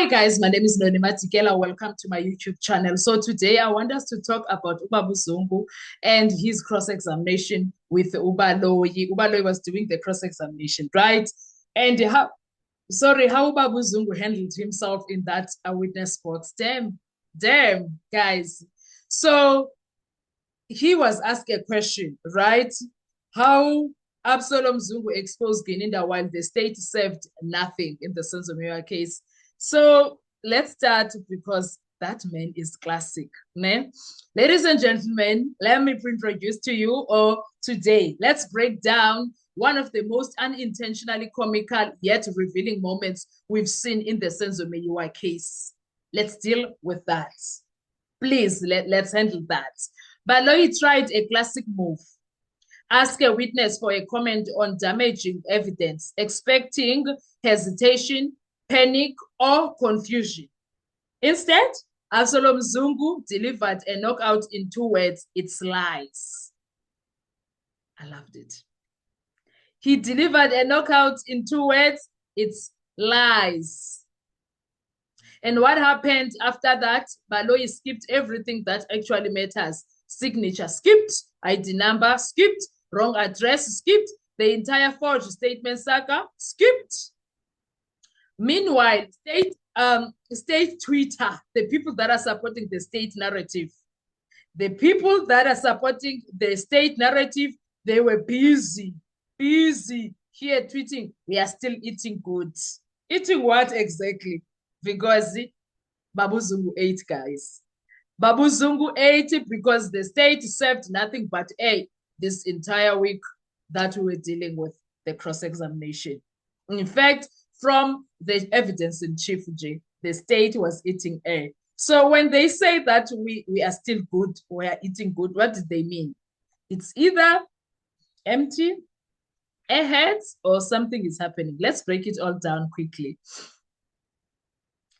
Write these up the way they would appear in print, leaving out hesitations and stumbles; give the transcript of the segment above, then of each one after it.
Hi guys, my name is Noni Matikela. Welcome to my YouTube channel. So today I want us to talk about Ubaba Zungu and his cross-examination with Ubaloyi. Ubaloyi was doing the cross-examination, right? And how Ubaba Zungu handled himself in that witness box. Damn, guys. So he was asked a question, right? How Absalom Zungu exposed Geninda while the state served nothing in the Senzo case. So let's start because that man is classic. Ne? Ladies and gentlemen, let me introduce to you today. Let's break down one of the most unintentionally comical yet revealing moments we've seen in the Senzo Meyiwa case. Let's deal with that. Please, let's handle that. Baloyi tried a classic move. Ask a witness for a comment on damaging evidence, expecting hesitation, panic, or confusion. Instead, Absalom Zungu delivered a knockout in 2 words: it's lies. I loved it. He delivered a knockout in 2 words: it's lies. And what happened after that? Baloyi skipped everything that actually matters. Signature skipped, ID number skipped, wrong address skipped, the entire forged statement saga skipped. Meanwhile, state Twitter, the people that are supporting the state narrative, the people that are supporting the state narrative, they were busy here tweeting, we are still eating good. Eating what exactly? Because Babu Zungu ate, guys. Babu Zungu ate because the state served nothing but this entire week that we were dealing with the cross-examination. In fact, from the evidence in Chief J, the state was eating air. So when they say that we are still good, we are eating good, what did they mean? It's either empty airheads or something is happening. Let's break it all down quickly.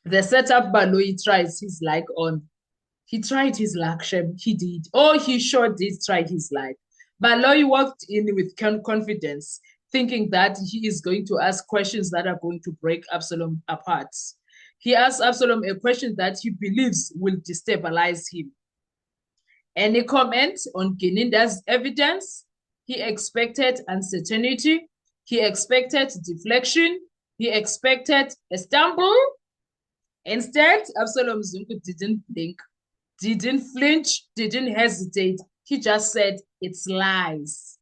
The setup Baloyi tries his luck on. He tried his luck, Shem. He did. Oh, he sure did try his luck. Baloyi walked in with confidence, thinking that he is going to ask questions that are going to break Absalom apart. He asked Absalom a question that he believes will destabilize him. Any comment on Geninda's evidence? He expected uncertainty. He expected deflection. He expected a stumble. Instead, Absalom Zungu didn't blink, didn't flinch, didn't hesitate. He just said, it's lies.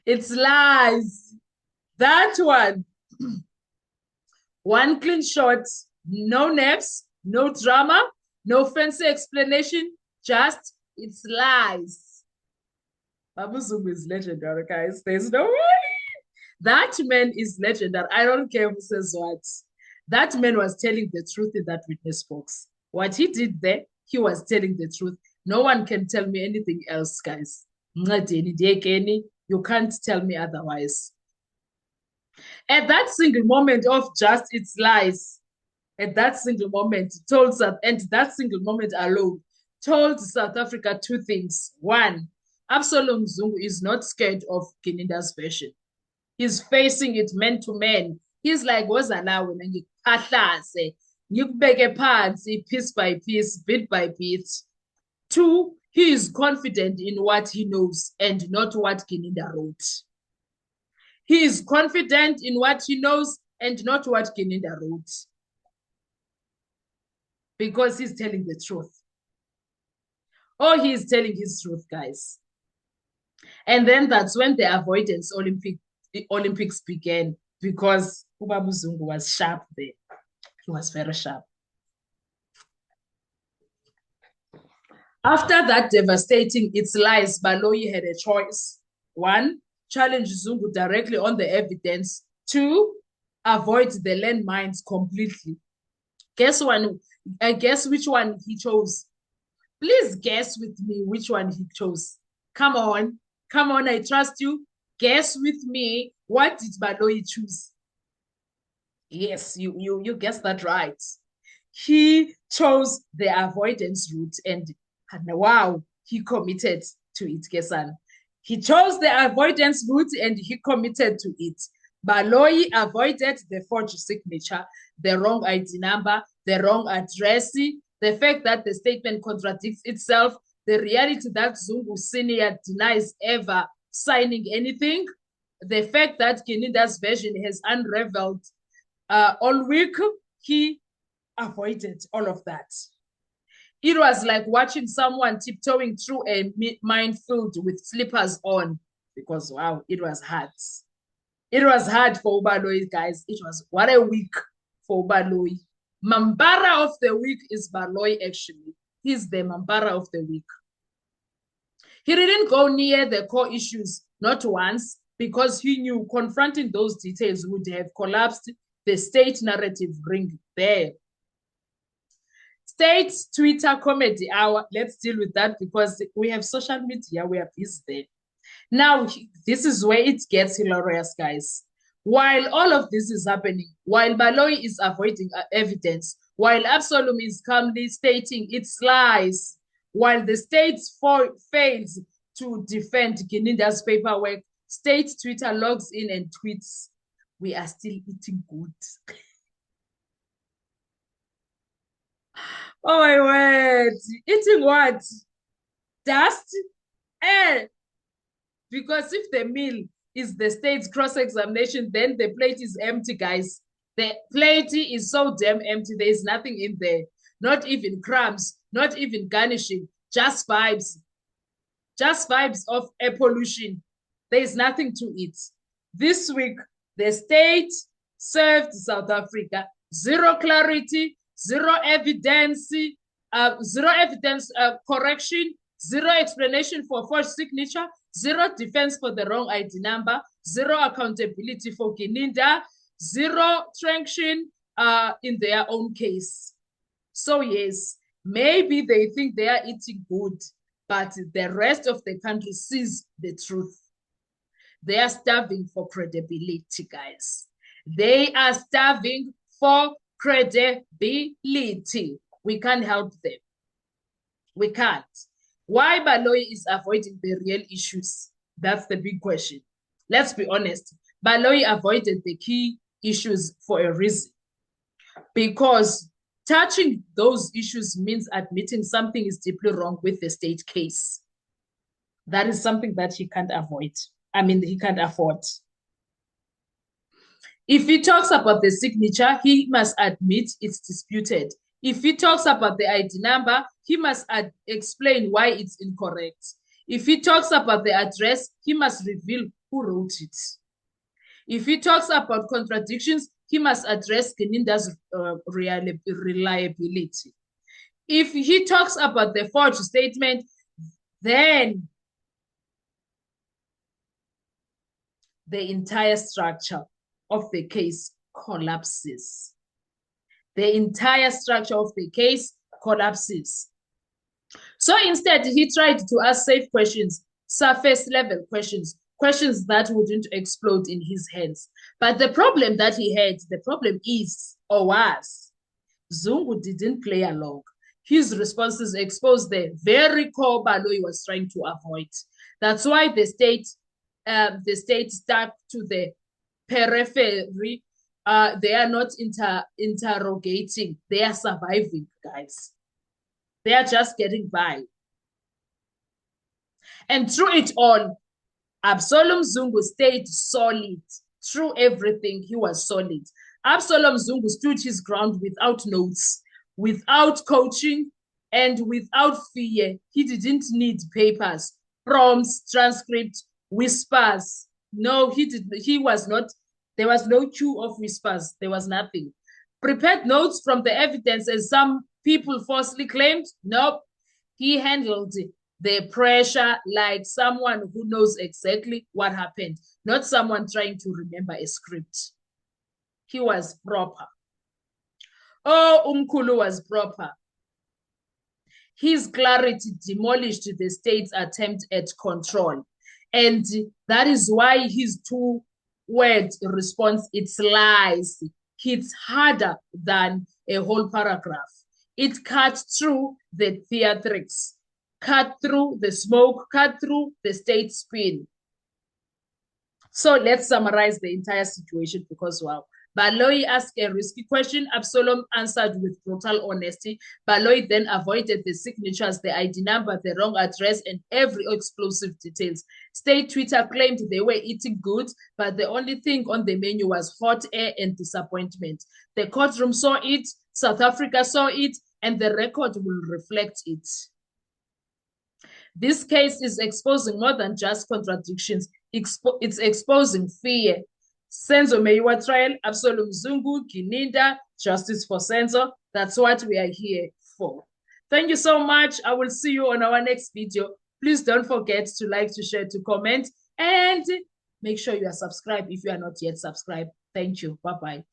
It's lies. That one. One clean shot, no naps, no drama, no fancy explanation, just it's lies. Babu Zungu is legendary, guys. There's no way. That man is legendary. I don't care who says what. That man was telling the truth in that witness box. What he did there, he was telling the truth. No one can tell me anything else, guys. You can't tell me otherwise. At that single moment of just its lies, at that single moment, and that single moment alone, told South Africa 2 things. 1, Absalom Zungu is not scared of Geninda's version. He's facing it man to man. He's like, wozala wena ngikuphahlase, ngikubeke phansi piece by piece, bit by bit. 2, he is confident in what he knows and not what Geninda wrote. He is confident in what he knows and not what Geninda wrote. Because he's telling the truth. Oh, he is telling his truth, guys. And then that's when the avoidance Olympics began, because Ubaba Zungu was sharp there. He was very sharp. After that devastating it's lies, Baloyi had a choice. 1, challenge Zungu directly on the evidence. 2, avoid the landmines completely. Guess which one he chose. Please guess with me which one he chose. Come on, I trust you. Guess with me, what did Baloyi choose? Yes, you guessed that right. He chose the avoidance route, and wow, he committed to it, Kesan. He chose the avoidance route and he committed to it. Baloyi avoided the forged signature, the wrong ID number, the wrong address, the fact that the statement contradicts itself, the reality that Zungu Senior denies ever signing anything, the fact that Gininda's version has unraveled all week, he avoided all of that. It was like watching someone tiptoeing through a minefield with slippers on, because wow, it was hard. It was hard for Ubaloyi, guys. It was what a week for Ubaloyi. Mambara of the week is Baloyi, actually. He's the Mambara of the week. He didn't go near the core issues, not once, because he knew confronting those details would have collapsed the state narrative ring there. State Twitter comedy hour. Let's deal with that because we have social media. We are busy there. Now, this is where it gets hilarious, guys. While all of this is happening, while Baloyi is avoiding evidence, while Absalom is calmly stating its lies, while the state fails to defend Gininda's paperwork, state Twitter logs in and tweets, "We are still eating good." Oh my word. Eating what? Dust? Air. Because if the meal is the state's cross-examination, then the plate is empty, guys. The plate is so damn empty. There is nothing in there. Not even crumbs, not even garnishing, just vibes. Just vibes of air pollution. There is nothing to eat. This week, the state served South Africa. Zero clarity, zero evidence correction, zero explanation for forged signature, zero defense for the wrong ID number, zero accountability for Gininda, zero traction in their own case. So yes, maybe they think they are eating good, but the rest of the country sees the truth. They are starving for credibility, guys. They are starving for credibility. We can't help them. We can't. Why Baloyi is avoiding the real issues? That's the big question. Let's be honest. Baloyi avoided the key issues for a reason. Because touching those issues means admitting something is deeply wrong with the state case. That is something that he can't avoid. I mean, he can't afford. If he talks about the signature, he must admit it's disputed. If he talks about the ID number, he must explain why it's incorrect. If he talks about the address, he must reveal who wrote it. If he talks about contradictions, he must address Gininda's reliability. If he talks about the forged statement, then the entire structure of the case collapses. The entire structure of the case collapses. So instead, he tried to ask safe questions, surface level questions, questions that wouldn't explode in his hands. But the problem that he had, the problem is, or was, Zungu didn't play along. His responses exposed the very core Baloyi was trying to avoid. That's why the state stuck to the periphery. They are not interrogating. They are surviving, guys. They are just getting by. And through it all, Absalom Zungu stayed solid. Through everything, he was solid. Absalom Zungu stood his ground without notes, without coaching, and without fear. He didn't need papers, prompts, transcript, whispers. No, he was not. There was no queue of whispers. There was nothing. Prepared notes from the evidence, as some people falsely claimed. Nope. He handled the pressure like someone who knows exactly what happened, not someone trying to remember a script. He was proper. Oh, Umkhulu was proper. His clarity demolished the state's attempt at control. And that is why his two-word response, it's lies, hits harder than a whole paragraph. It cut through the theatrics, cut through the smoke, cut through the state spin. So let's summarize the entire situation because, wow. Baloyi asked a risky question. Absalom answered with brutal honesty. Baloyi then avoided the signatures, the ID number, the wrong address, and every explosive details. State Twitter claimed they were eating good, but the only thing on the menu was hot air and disappointment. The courtroom saw it, South Africa saw it, and the record will reflect it. This case is exposing more than just contradictions. It's exposing fear. Senzo Meyiwa trial, Absalom Zungu, Gininda, justice for Senzo. That's what we are here for. Thank you so much. I will see you on our next video. Please don't forget to like, to share, to comment, and make sure you are subscribed if you are not yet subscribed. Thank you. Bye-bye.